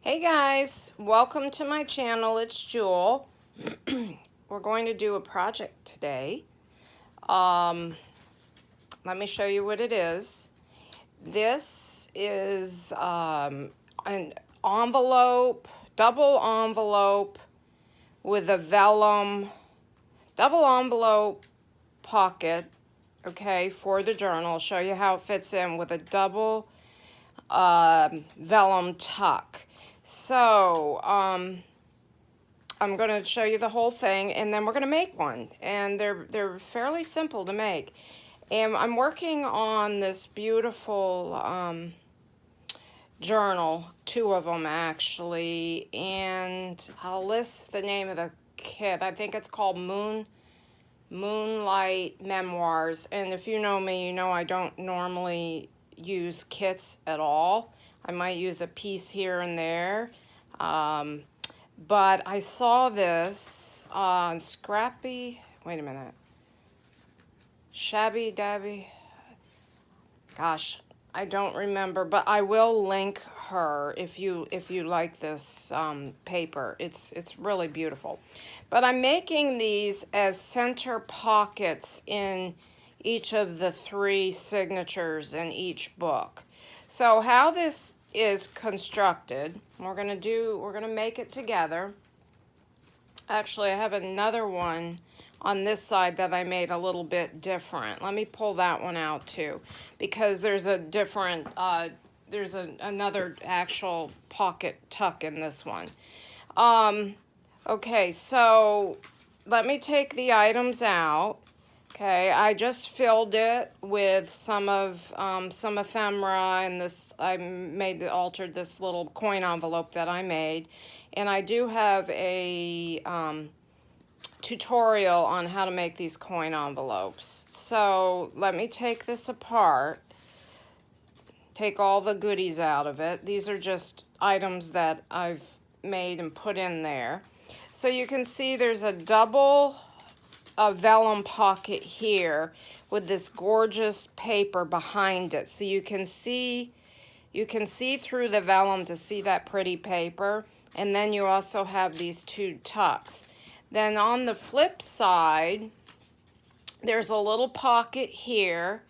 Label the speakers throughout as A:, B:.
A: Hey guys, welcome to my channel. It's Jewel. We're going to do a project today. Let me show you what it is. This is an envelope, double envelope with a vellum, double envelope pocket, okay, for the journal. I'll show you how it fits in with a double vellum tuck. So, I'm going to show you the whole thing, and then we're going to make one. And they're fairly simple to make. And I'm working on this beautiful journal, two of them actually, and I'll list the name of the kit. I think it's called Moonlight Memoirs. And if you know me, you know I don't normally use kits at all. I might use a piece here and there. But I saw this on Shabbydabbydoodah. Gosh, I don't remember, but I will link her if you like this paper. It's really beautiful. But I'm making these as center pockets in each of the three signatures in each book. So how this is constructed, we're gonna make it together. Actually, I have another one on this side that I made a little bit different. Let me pull that one out too, because there's a different, another actual pocket tuck in this one. Okay, so let me take the items out. Okay, I just filled it with some ephemera, and this altered this little coin envelope that I made, and I do have a tutorial on how to make these coin envelopes. So let me take this apart, take all the goodies out of it. These are just items that I've made and put in there. So you can see there's a double vellum pocket here with this gorgeous paper behind it, so you can see through the vellum to see that pretty paper. And then you also have these two tucks. Then on the flip side, there's a little pocket here,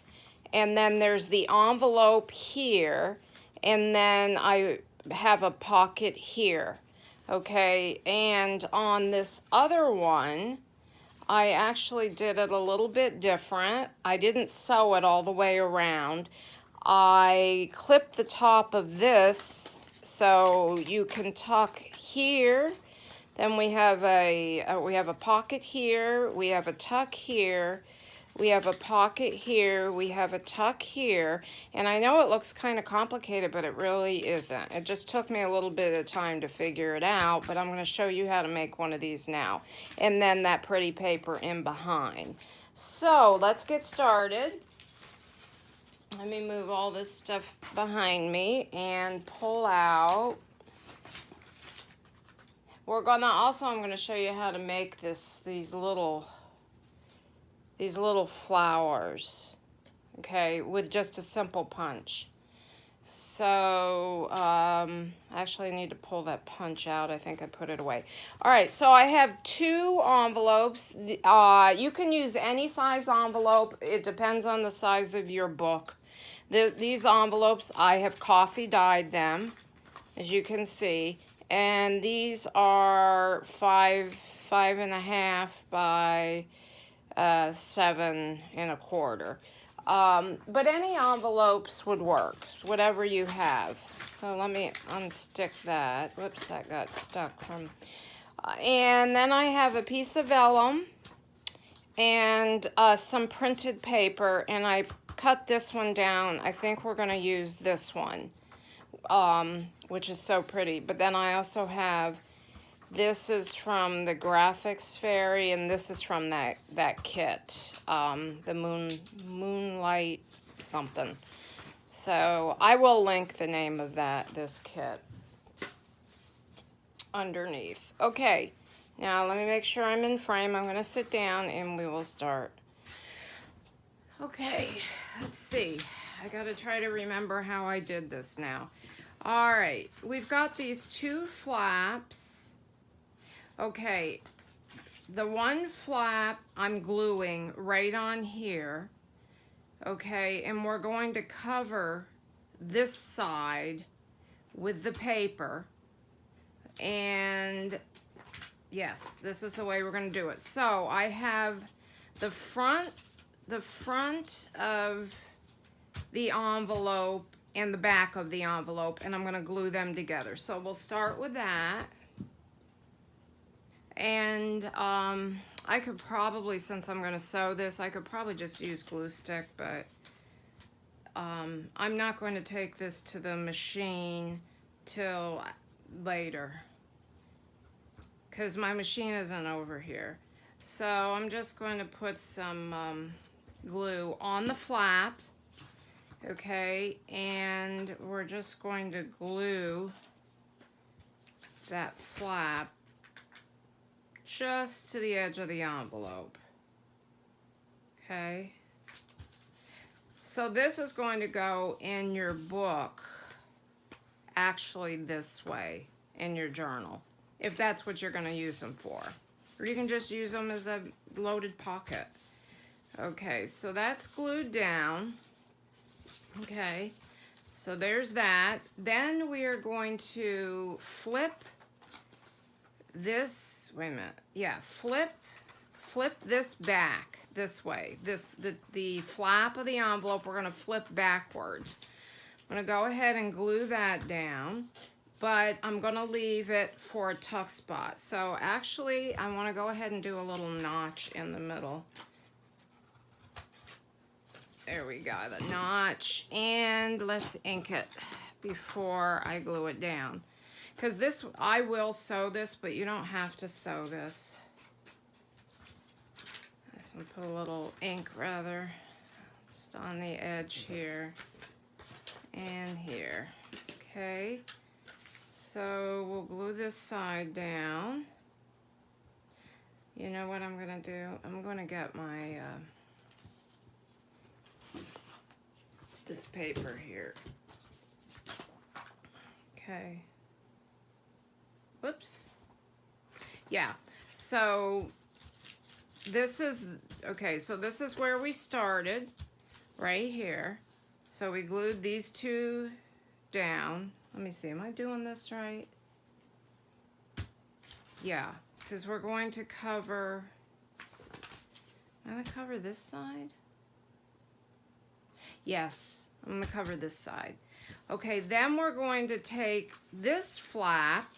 A: and then there's the envelope here, and then I have a pocket here. Okay, and on this other one, I actually did it a little bit different. I didn't sew it all the way around. I clipped the top of this so you can tuck here. Then we have a pocket here. We have a tuck here. We have a pocket here, we have a tuck here, and I know it looks kind of complicated, but it really isn't. It just took me a little bit of time to figure it out, but I'm going to show you how to make one of these now. And then that pretty paper in behind. So let's get started. Let me move all this stuff behind me and pull out. I'm going to show you how to make these little flowers, okay, with just a simple punch. So, actually I need to pull that punch out. I think I put it away. All right, so I have two envelopes. You can use any size envelope. It depends on the size of your book. These envelopes, I have coffee dyed them, as you can see. And these are 5.5 by 7 1/4. But any envelopes would work, whatever you have. So let me unstick that. Whoops, that got stuck from. And then I have a piece of vellum and some printed paper, and I've cut this one down. I think we're going to use this one, which is so pretty. But then I also have, this is from the Graphics Fairy, and this is from that kit, the Moonlight something. So I will link the name of this kit underneath. Okay, now let me make sure I'm in frame. I'm going to sit down and we will start. Okay, let's see. I got to try to remember how I did this now. All right, we've got these two flaps. Okay, the one flap I'm gluing right on here. Okay, and we're going to cover this side with the paper. And yes, this is the way we're going to do it. So I have the front of the envelope and the back of the envelope, and I'm going to glue them together. So we'll start with that. And I could probably, since I'm going to sew this, I could probably just use glue stick, but I'm not going to take this to the machine till later because my machine isn't over here. So I'm just going to put some glue on the flap. Okay, and we're just going to glue that flap just to the edge of the envelope. Okay, so this is going to go in your book, actually this way, in your journal, if that's what you're going to use them for. Or you can just use them as a loaded pocket. Okay, so that's glued down. Okay, so there's that. Then we are going to flip this, wait a minute, yeah, flip this back this way. The flap of the envelope, we're gonna flip backwards. I'm gonna go ahead and glue that down, but I'm gonna leave it for a tuck spot. So actually, I wanna go ahead and do a little notch in the middle. There we go, the notch, and let's ink it before I glue it down. Because this, I will sew this, but you don't have to sew this. I'm just gonna put a little ink rather, just on the edge here and here. Okay, so we'll glue this side down. You know what I'm gonna do? I'm gonna get my this paper here. Okay. Whoops. Yeah, so this is, okay, so this is where we started, right here. So we glued these two down. Let me see, am I doing this right? Yeah, because we're going to cover, am I going to cover this side? Yes, I'm going to cover this side. Okay, then we're going to take this flap.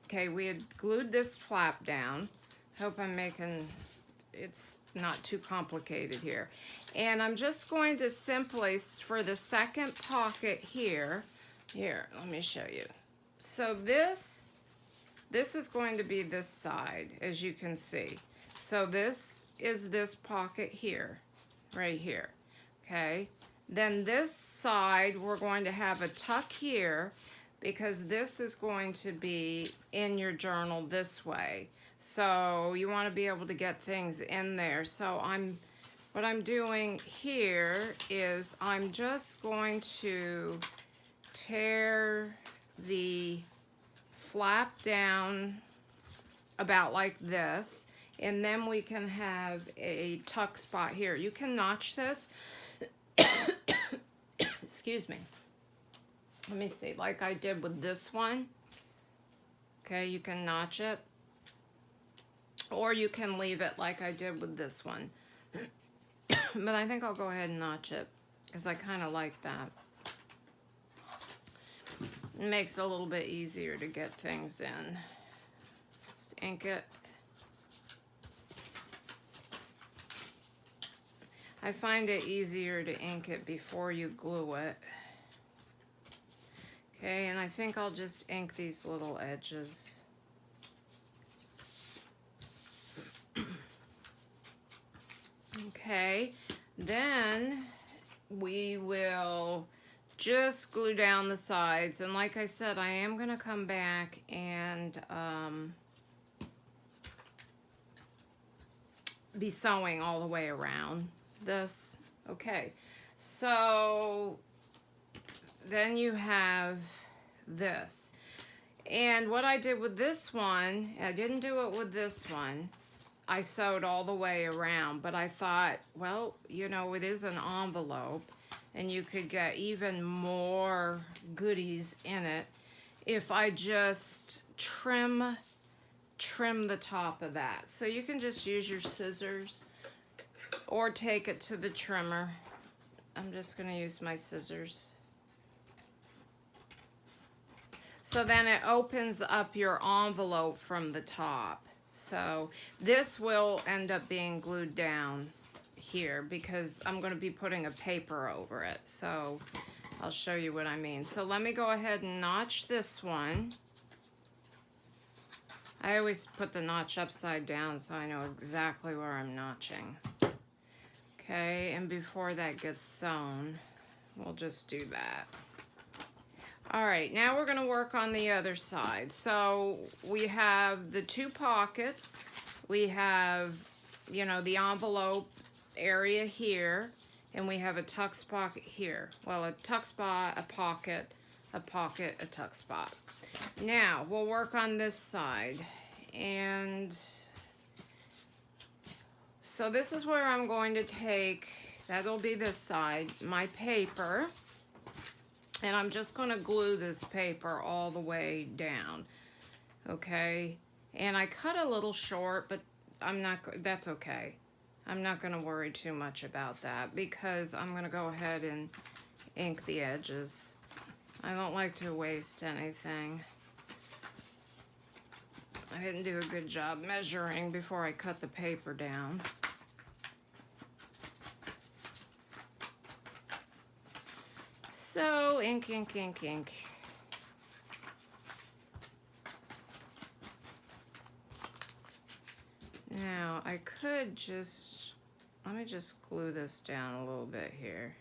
A: Okay, we had glued this flap down. Hope I'm making, it's not too complicated here. And I'm just going to simply, for the second pocket here, let me show you. So this is going to be this side, as you can see. So this is this pocket here, right here, okay? Then this side, we're going to have a tuck here because this is going to be in your journal this way. So you want to be able to get things in there. So what I'm doing here is I'm just going to tear the flap down about like this, and then we can have a tuck spot here. You can notch this. Excuse me. Let me see, like I did with this one. Okay, you can notch it. Or you can leave it like I did with this one. But I think I'll go ahead and notch it because I kind of like that. It makes it a little bit easier to get things in. Just ink it. I find it easier to ink it before you glue it. Okay, and I think I'll just ink these little edges. Okay, then we will just glue down the sides, and like I said, I am going to come back and be sewing all the way around this. Okay, so then you have this. And what I did with this one, I didn't do it with this one. I sewed all the way around, but I thought, well, you know, it is an envelope and you could get even more goodies in it if I just trim the top of that. So you can just use your scissors or take it to the trimmer. I'm just gonna use my scissors. So then it opens up your envelope from the top. So this will end up being glued down here because I'm going to be putting a paper over it. So I'll show you what I mean. So let me go ahead and notch this one. I always put the notch upside down so I know exactly where I'm notching. Okay, and before that gets sewn, we'll just do that. All right, now we're gonna work on the other side. So we have the two pockets. We have, you know, the envelope area here, and we have a tuck spot here. Well, a tuck spot, a pocket, a pocket, a tuck spot. Now, we'll work on this side. And so this is where I'm going to take, that'll be this side, my paper. And I'm just going to glue this paper all the way down, okay? And I cut a little short, but that's okay. I'm not going to worry too much about that because I'm going to go ahead and ink the edges. I don't like to waste anything. I didn't do a good job measuring before I cut the paper down. So, ink, ink, ink, ink. Now, I could just, let me just glue this down a little bit here.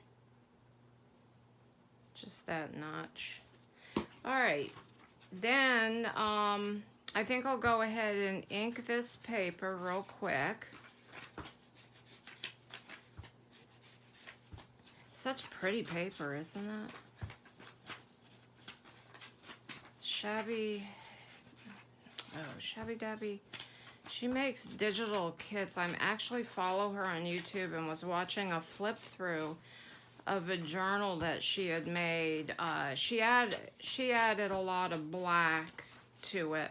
A: Just that notch. All right, then I think I'll go ahead and ink this paper real quick. Such pretty paper, isn't it? Shabbydabbydoodah. She makes digital kits. I'm actually follow her on YouTube and was watching a flip through of a journal that she had made. She added a lot of black to it,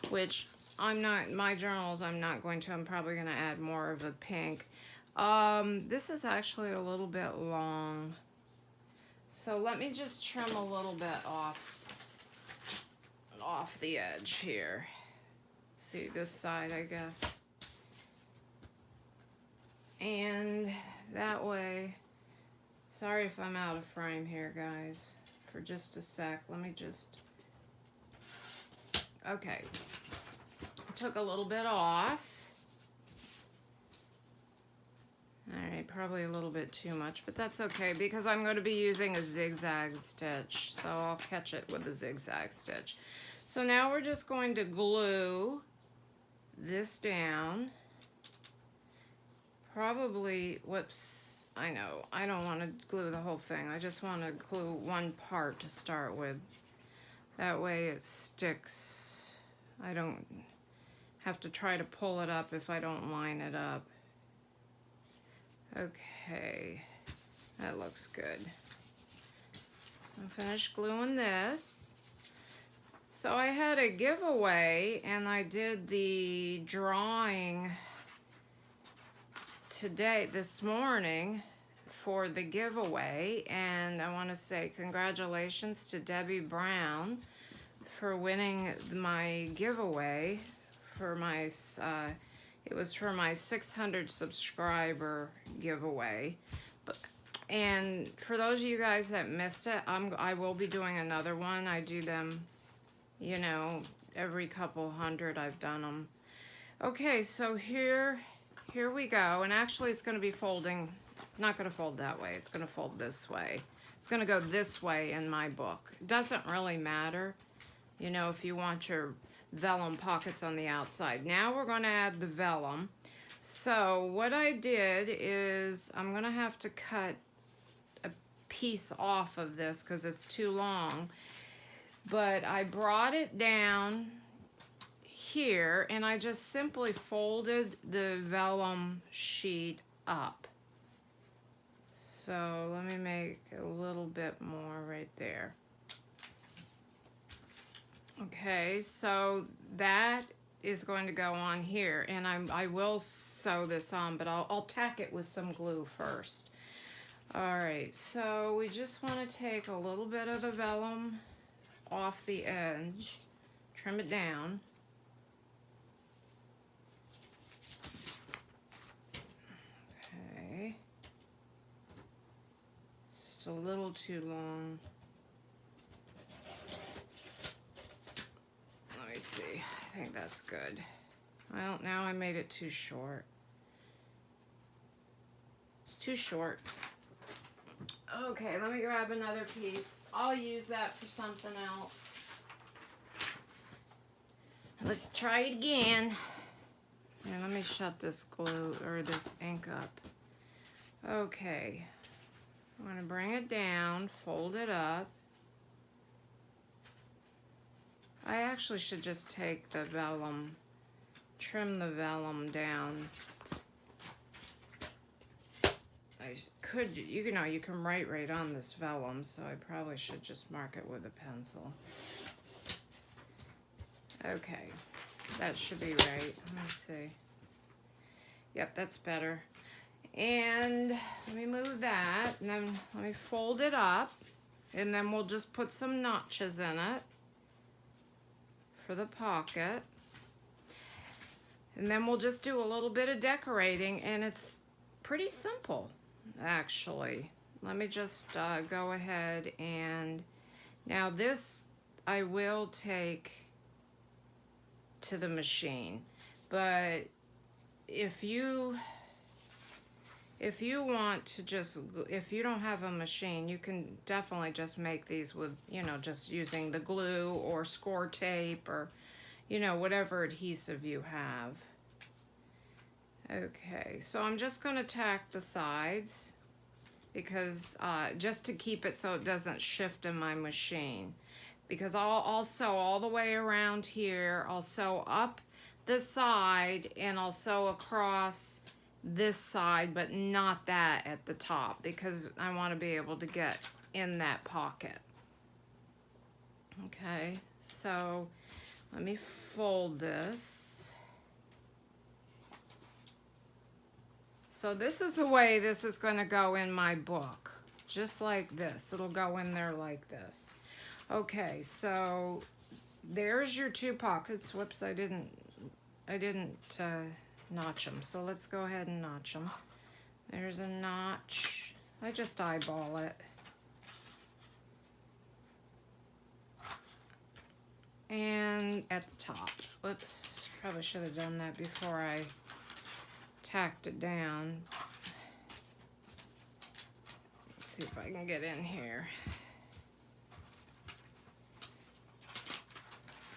A: which my journals I'm not going to. I'm probably going to add more of a pink. This is actually a little bit long. So let me just trim a little bit off the edge here. See this side, I guess. And that way, sorry if I'm out of frame here, guys, for just a sec. Let me just, okay. Took a little bit off. All right, probably a little bit too much, but that's okay because I'm going to be using a zigzag stitch, so I'll catch it with a zigzag stitch. So now we're just going to glue this down. Probably, whoops, I know, I don't want to glue the whole thing. I just want to glue one part to start with. That way it sticks. I don't have to try to pull it up if I don't line it up. Okay, that looks good. I'm finished gluing this. So I had a giveaway and I did the drawing this morning for the giveaway, and I want to say congratulations to Debbie Brown for winning my giveaway for my it was for my 600 subscriber giveaway. And for those of you guys that missed it, I will be doing another one. I do them, you know, every couple hundred I've done them. Okay, so here we go. And actually it's going to be folding, not going to fold that way. It's going to fold this way. It's going to go this way in my book. It doesn't really matter, you know, if you want your vellum pockets on the outside. Now we're going to add the vellum. So what I did is I'm going to have to cut a piece off of this because it's too long. but I brought it down here and I just simply folded the vellum sheet up. So let me make a little bit more right there. Okay, so that is going to go on here, and I will sew this on, but I'll tack it with some glue first. All right, so we just want to take a little bit of the vellum off the edge, trim it down. Okay, just a little too long. Let me see, I think that's good. Well, now I made it too short. It's too short. Okay, let me grab another piece. I'll use that for something else. Let's try it again. Here, let me shut this glue or this ink up. Okay, I'm gonna bring it down, fold it up. I actually should just take the vellum, trim the vellum down. I could, you know, you can write right on this vellum, so I probably should just mark it with a pencil. Okay, that should be right. Let me see. Yep, that's better. And let me move that, and then let me fold it up, and then we'll just put some notches in it for the pocket. And then we'll just do a little bit of decorating, and it's pretty simple, actually. Let me just go ahead and, now this I will take to the machine, but if you want to just, if you don't have a machine, you can definitely just make these with, you know, just using the glue or score tape or, you know, whatever adhesive you have. Okay, so I'm just going to tack the sides because just to keep it so it doesn't shift in my machine, because I'll sew all the way around here. I'll sew up the side and I'll sew across this side, but not that at the top, because I want to be able to get in that pocket. Okay, so let me fold this. So this is the way this is going to go in my book, just like this. It'll go in there like this. Okay, so there's your two pockets. Whoops, I didn't notch them. So let's go ahead and notch them. There's a notch. I just eyeball it. And at the top. Whoops, probably should have done that before I tacked it down. Let's see if I can get in here.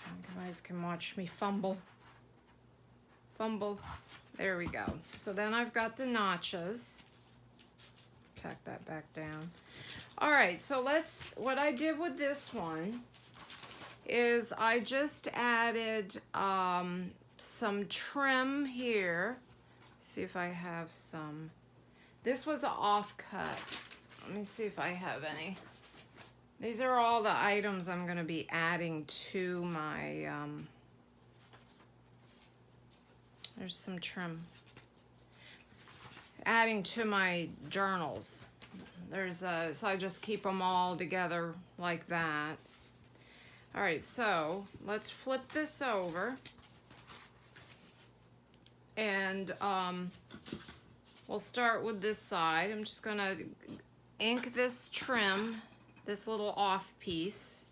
A: You guys can watch me fumble. There we go. So then I've got the notches. Tack that back down. All right, so what I did with this one is I just added some trim here. See if I have some. This was an offcut. Let me see if I have any. These are all the items I'm going to be adding to my, there's some trim. Adding to my journals. So I just keep them all together like that. All right, so let's flip this over. And we'll start with this side. I'm just going to ink this trim, this little off piece,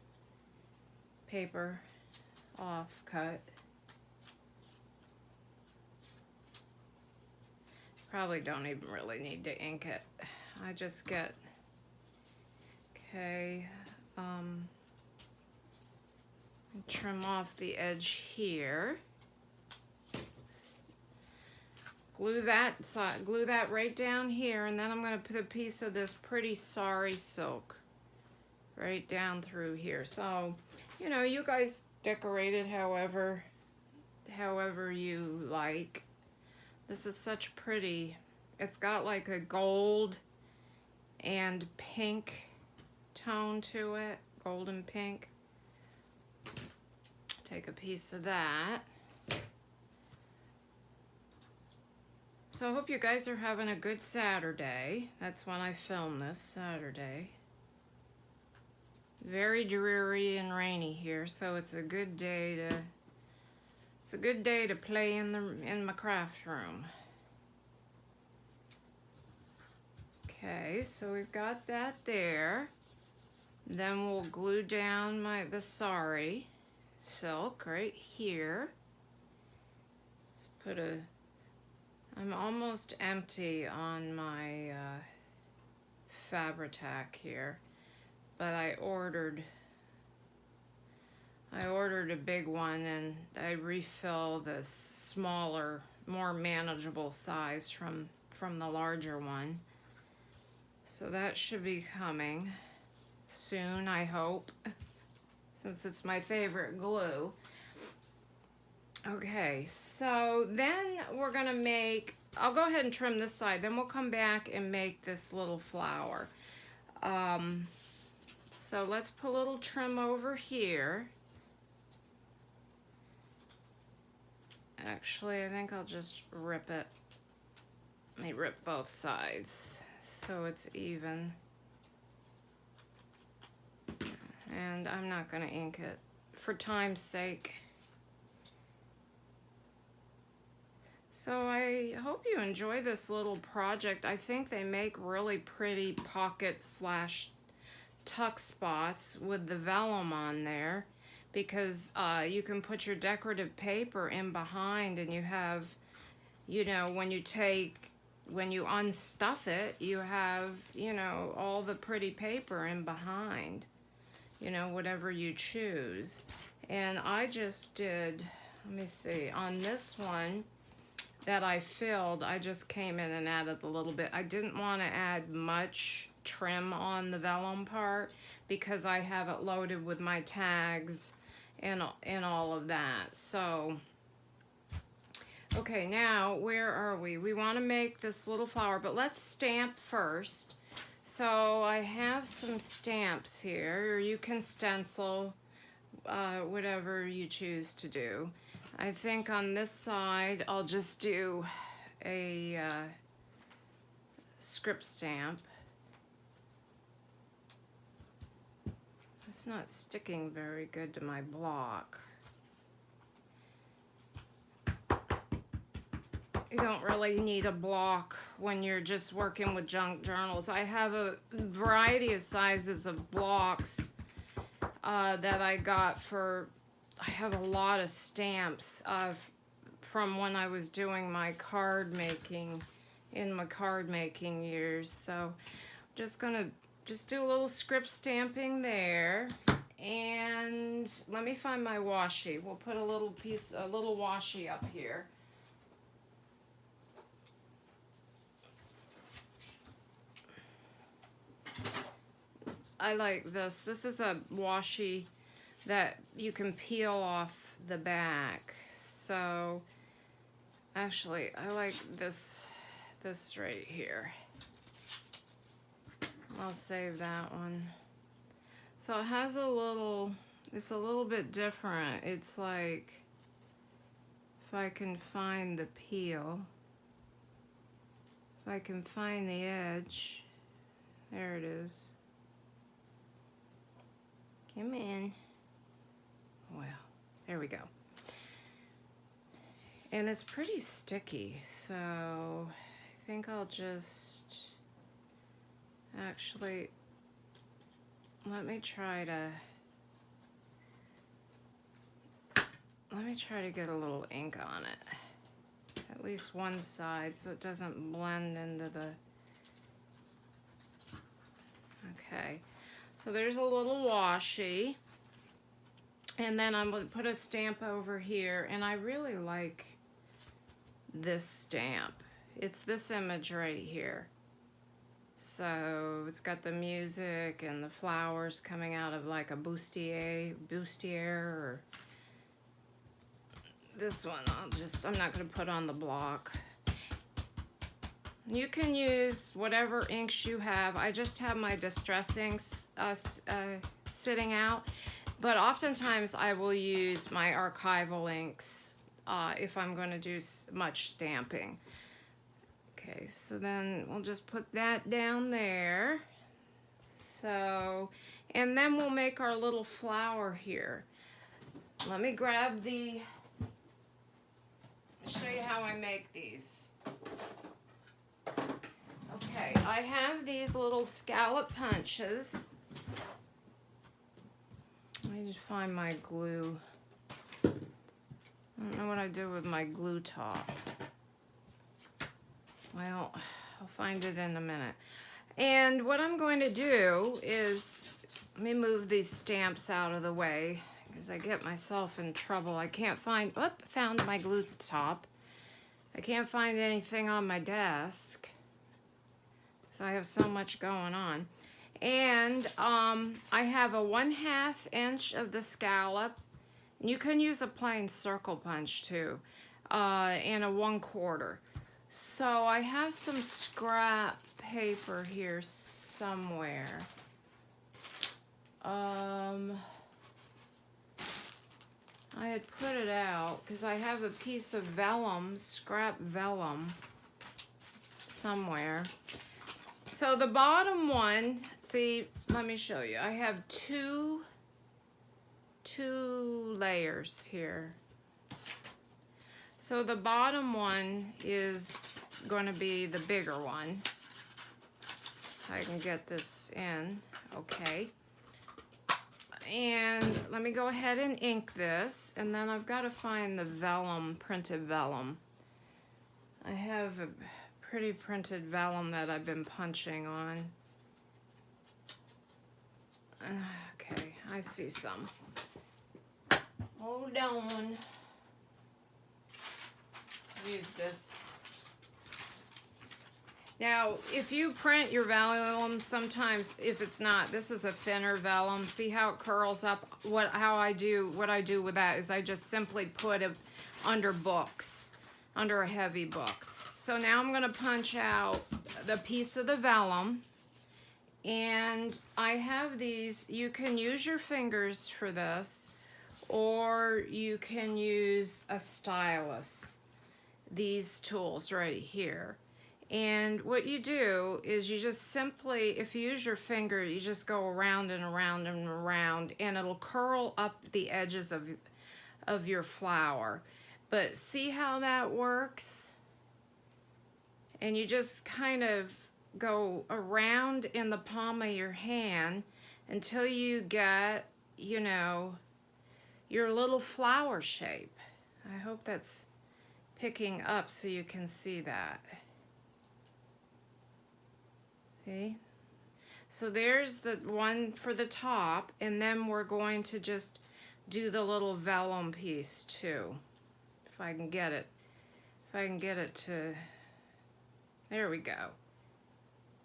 A: paper off cut. Probably don't even really need to ink it. I just get, okay, trim off the edge here. Glue that right down here, and then I'm going to put a piece of this pretty sari silk right down through here. So, you know, you guys decorate it however you like. This is such pretty, it's got like a gold and pink tone to it, golden pink. Take a piece of that. So I hope you guys are having a good Saturday. That's when I film this, Saturday. Very dreary and rainy here, so it's a good day to play in my craft room. Okay, so we've got that there. Then we'll glue down the sari silk right here. Let's put I'm almost empty on my Fabri-Tac here, but I ordered a big one, and I refill the smaller, more manageable size from the larger one. So that should be coming soon, I hope, since it's my favorite glue. Okay, so then we're gonna make, I'll go ahead and trim this side, then we'll come back and make this little flower. So let's put a little trim over here. Actually, I think I'll just rip it. Let me rip both sides so it's even. And I'm not gonna ink it for time's sake. So I hope you enjoy this little project. I think they make really pretty pocket / tuck spots with the vellum on there, because you can put your decorative paper in behind, and you have, you know, when you unstuff it, you have, you know, all the pretty paper in behind, you know, whatever you choose. And I just did, let me see, on this one that I filled, I just came in and added a little bit. I didn't want to add much trim on the vellum part because I have it loaded with my tags and all of that. So, okay, now where are we? We want to make this little flower, but let's stamp first. So I have some stamps here, or you can stencil, whatever you choose to do. I think on this side, I'll just do a script stamp. It's not sticking very good to my block. You don't really need a block when you're just working with junk journals. I have a variety of sizes of blocks that I got for, I have a lot of stamps from when I was doing my card making, in my card making years. So just gonna do a little script stamping there. And let me find my washi. We'll put a little washi up here. I like this. This is a washi that you can peel off the back. So actually, I like this right here. I'll save that one. So it has it's a little bit different. It's like, if I can find the peel, if I can find the edge, there it is. Come in. Well, there we go. And it's pretty sticky, so I think I'll just, actually, let me try to get a little ink on it. At least one side, so it doesn't blend into the, okay. So there's a little washi, and then I'm going to put a stamp over here, and I really like this stamp. It's this image right here. So it's got the music and the flowers coming out of like a bustier, or this one I'm not going to put on the block. You can use whatever inks you have. I just have my distress inks sitting out, but oftentimes I will use my archival inks if I'm going to do much stamping. Okay, so then we'll just put that down there. So, and then we'll make our little flower here. Let me grab show you how I make these. Okay, I have these little scallop punches. Let me just find my glue. I don't know what I did with my glue top. Well, I'll find it in a minute. And what I'm going to do is, let me move these stamps out of the way because I get myself in trouble. I can't find, found my glue top. I can't find anything on my desk. So I have so much going on. And I have a 1/2 inch of the scallop. You can use a plain circle punch too, and a 1/4. So I have some scrap paper here somewhere. I had put it out because I have a piece of vellum, scrap vellum somewhere. So the bottom one, see, let me show you. I have two layers here. So the bottom one is going to be the bigger one. If I can get this in, okay. And let me go ahead and ink this, and then I've got to find the vellum, printed vellum. I have a pretty printed vellum that I've been punching on. Okay, I see some. Hold on. Use this. Now, if you print your vellum, sometimes if it's not, this is a thinner vellum. See how it curls up? What I do with that is I just simply put it under books, under a heavy book. So now I'm going to punch out the piece of the vellum, and I have these. You can use your fingers for this, or you can use a stylus. These tools right here. And what you do is you just simply, if you use your finger, you just go around and around and around, and it'll curl up the edges of your flower. But see how that works? And you just kind of go around in the palm of your hand until you get, you know, your little flower shape. I hope that's picking up so you can see that. See? So there's the one for the top, and then we're going to just do the little vellum piece too. If I can get it. If I can get it to, there we go.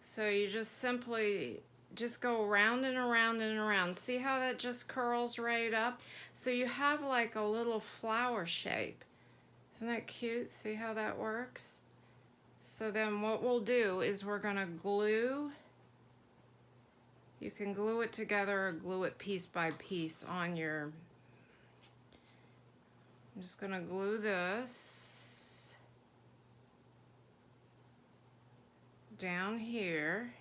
A: So you just simply just go around and around and around. See how that just curls right up? So you have like a little flower shape. Isn't that cute? See how that works? So then what we'll do is we're going to glue. You can glue it together or glue it piece by piece on your. I'm just going to glue this down here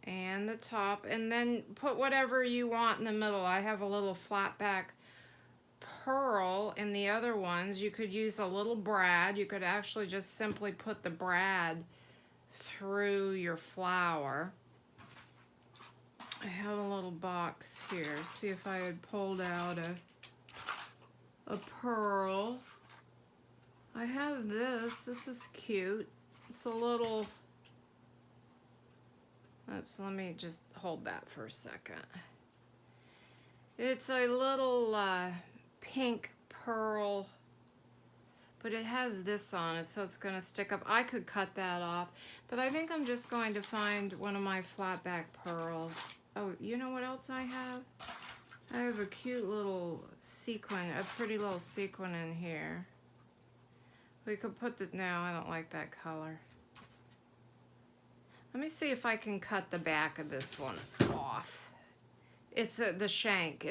A: and the top, and then put whatever you want in the middle. I have a little flat back pearl in the other ones. You could use a little brad. You could actually just simply put the brad through your flower. I have a little box here. See if I had pulled out a pearl. I have this. This is cute. It's a little, oops, let me just hold that for a second. It's a little pink pearl but it has this on it, so it's gonna stick up. I could cut that off, but I think I'm just going to find one of my flat back pearls. Oh, you know what else I have? I have a cute little sequin, a pretty little sequin in here. We could put the, no, I don't like that color. Let me see if I can cut the back of this one off. It's the shank.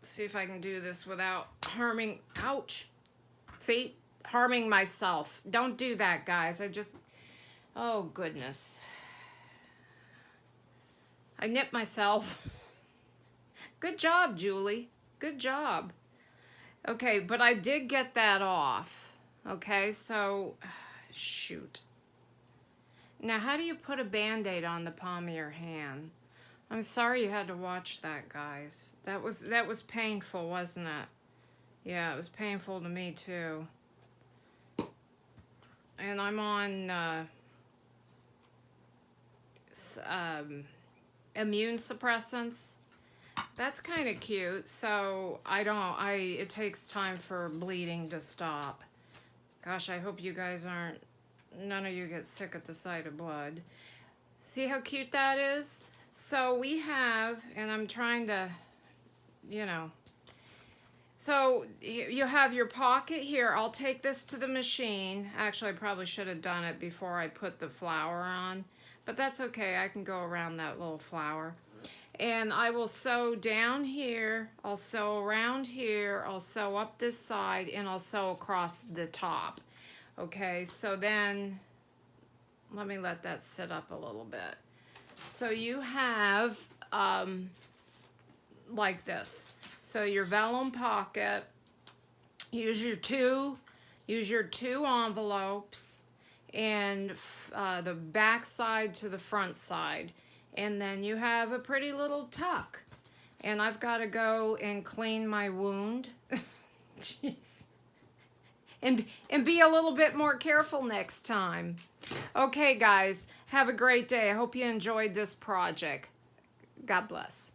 A: See if I can do this without harming, ouch. See, harming myself. Don't do that, guys. Oh goodness. I nipped myself. Good job, Julie. Good job. Okay, but I did get that off. Okay, so, shoot. Now, how do you put a Band-Aid on the palm of your hand? I'm sorry you had to watch that, guys. That was painful, wasn't it? Yeah, it was painful to me, too. And I'm on immune suppressants. That's kind of cute, so it takes time for bleeding to stop. Gosh, I hope you guys none of you get sick at the sight of blood. See how cute that is? So we have, and I'm trying to, you know, so you have your pocket here. I'll take this to the machine. Actually, I probably should have done it before I put the flower on, but that's okay. I can go around that little flower. And I will sew down here, I'll sew around here, I'll sew up this side, and I'll sew across the top. Okay, so then, let me let that sit up a little bit. So you have, like this. So your vellum pocket, use your two envelopes, and the back side to the front side. And then you have a pretty little tuck. And I've got to go and clean my wound. Jeez. And be a little bit more careful next time. Okay, guys, have a great day. I hope you enjoyed this project. God bless.